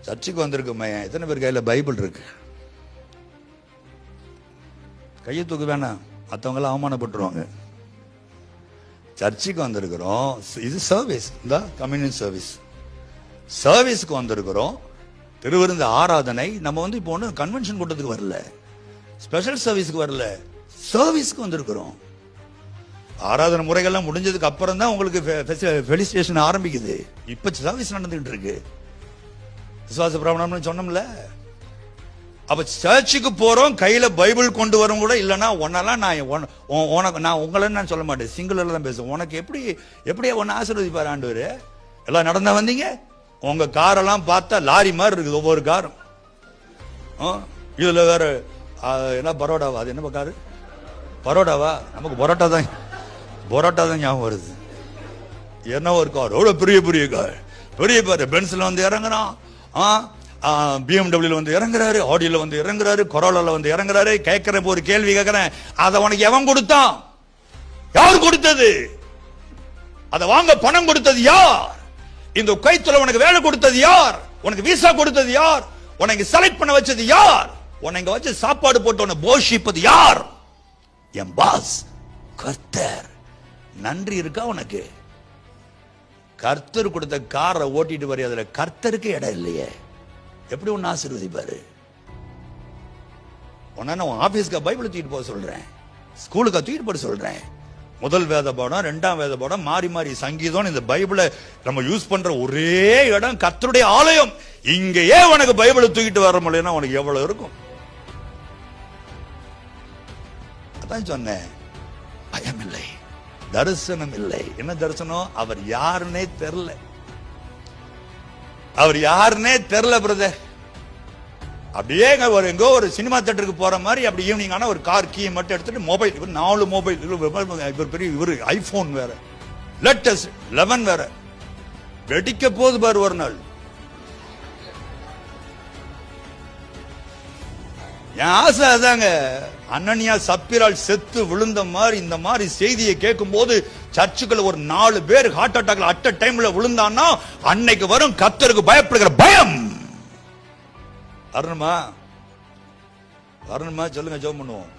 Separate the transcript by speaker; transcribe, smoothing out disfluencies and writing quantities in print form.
Speaker 1: சர்ச்சுக்கு வந்திருக்குமே எத்தனை பேர் கையில் பைபிள் இருக்கு? கையை தூக்க வேணாம், மற்றவங்களாம் அவமானப்பட்டுருவாங்க. சர்ச்சுக்கு வந்திருக்கிறோம், இது சர்வீஸ், இந்த கம்யூனியன் சர்வீஸ். சர்வீஸ்க்கு வந்திருக்கிறோம், திருவிருந்து ஆராதனை. நம்ம இப்போ ஒன்றும் கன்வென்ஷன் கூட்டத்துக்கு வரல, ஸ்பெஷல் சர்வீஸ்க்கு வரல, சர்வீஸ்க்கு வந்திருக்கிறோம். ஆராதனை முறைகள்லாம் முடிஞ்சதுக்கு அப்புறம் தான் உங்களுக்கு ஃபெலிசிட்டேஷன் ஆரம்பிக்குது. இப்ப சர்வீஸ் நடந்துகிட்டு இருக்கு. விசுவாச பிரமாணம்னு சொன்னோம்ல. அப்ப சர்ச்சுக்கு போறோம், கையில பைபிள் கொண்டு வரும் கூட இல்லைன்னா ஒன்னெல்லாம் நான் உங்களை நான் சொல்ல மாட்டேன், சிங்கிள்ல தான் பேசுவேன். உனக்கு எப்படியா ஒன்னு ஆசீர்வதிப்பார் ஆண்டவர்? எல்லாம் நடந்தா வந்தீங்க. உங்க காரெல்லாம் பார்த்தா லாரி மாதிரி இருக்குது ஒவ்வொரு காரும். இதுல வேற என்ன பரோடாவா? அது என்ன காரு? பரோடாவா? நமக்கு பரோட்டா தான் ஞாபகம் வருது. என்ன ஒரு கார், எவ்வளவு பெரிய பெரிய கார், பெரிய பேர். பென்ஸ்ல வந்து இறங்குறான், BMW வந்து இறங்குறாரு, ஆடியோல வந்து இறங்குறாரு, கொரோலால வந்து இறங்குறாரு. கேட்கிற ஒரு கேள்வி கேட்கிறேன், அதை உனக்கு எவன் கொடுத்தான்? யார் கொடுத்தது? அதை வாங்க பணம் கொடுத்தது யார்? இந்த கைத்துல உனக்கு வேலை கொடுத்தது யார்? உனக்கு விசா கொடுத்தது யார்? உனக்கு செலக்ட் பண்ண வச்சது யார்? உனக்கு வச்சு சாப்பாடு போட்டு உன்னை போஷிப்பது யார்? என் பாஸ் கர்த்தர். நன்றி இருக்கா உனக்கு? கர்த்தர் கொடுத்த காரை ஓட்டிட்டு வர, அதுல கர்த்தருக்கு இடம் இல்லையே, எப்படி ஒன்னு ஆசீர்வதிப்பாரு? உன்ன ஆபீஸ்க்கு பைபிள் தூக்கிட்டு போக சொல்றேன், ஸ்கூலுக்கு தூக்கிட்டு போட சொல்றேன். முதல் வேத பாடம், இரண்டாம் வேத பாடம், மாறி மாறி சங்கீதம். இந்த பைபிளை நம்ம யூஸ் பண்ற ஒரே இடம் கர்த்தருடைய ஆலயம். இங்கேயே உனக்கு பைபிளை தூக்கிட்டு வர முடியலன்னா உனக்கு எவ்வளவு இருக்கும்? அதான் சொன்னேன், பயம் இல்லை, தரிசனம் இல்லை. என்ன தரிசனம்? அவர் யாருன்னே தெரியல. அவர் யாருன்னே தெரியல பிரதர். அப்படியே எங்கோ ஒரு சினிமா தியேட்டருக்கு போற மாதிரி அப்படி ஈவினிங் ஆனா ஒரு கார் கீ மட்டும் எடுத்துட்டு மொபைல், 4 மொபைல், இவர் பெரிய இவரு ஐபோன் வேற, லேட்டஸ்ட் 11 வேற, வெடிக்க போது பாரு ஒரு நாள். என் ஆசை அதாங்க, அனனியா சப்பிரால் செத்து விழுந்த மாதிரி இந்த மாதிரி செய்தியை கேட்கும் போது சர்ச்சுக்குள்ள ஒரு 4 பேர் ஹார்ட் அட்டாக்ல அட் அ டைம்ல விழுந்தான்னா அன்னைக்கு வரும் கர்த்தருக்கு பயப்படுகிற பயம். வரணுமா? சொல்லுங்க, ஜெபம் பண்ணுவோம்.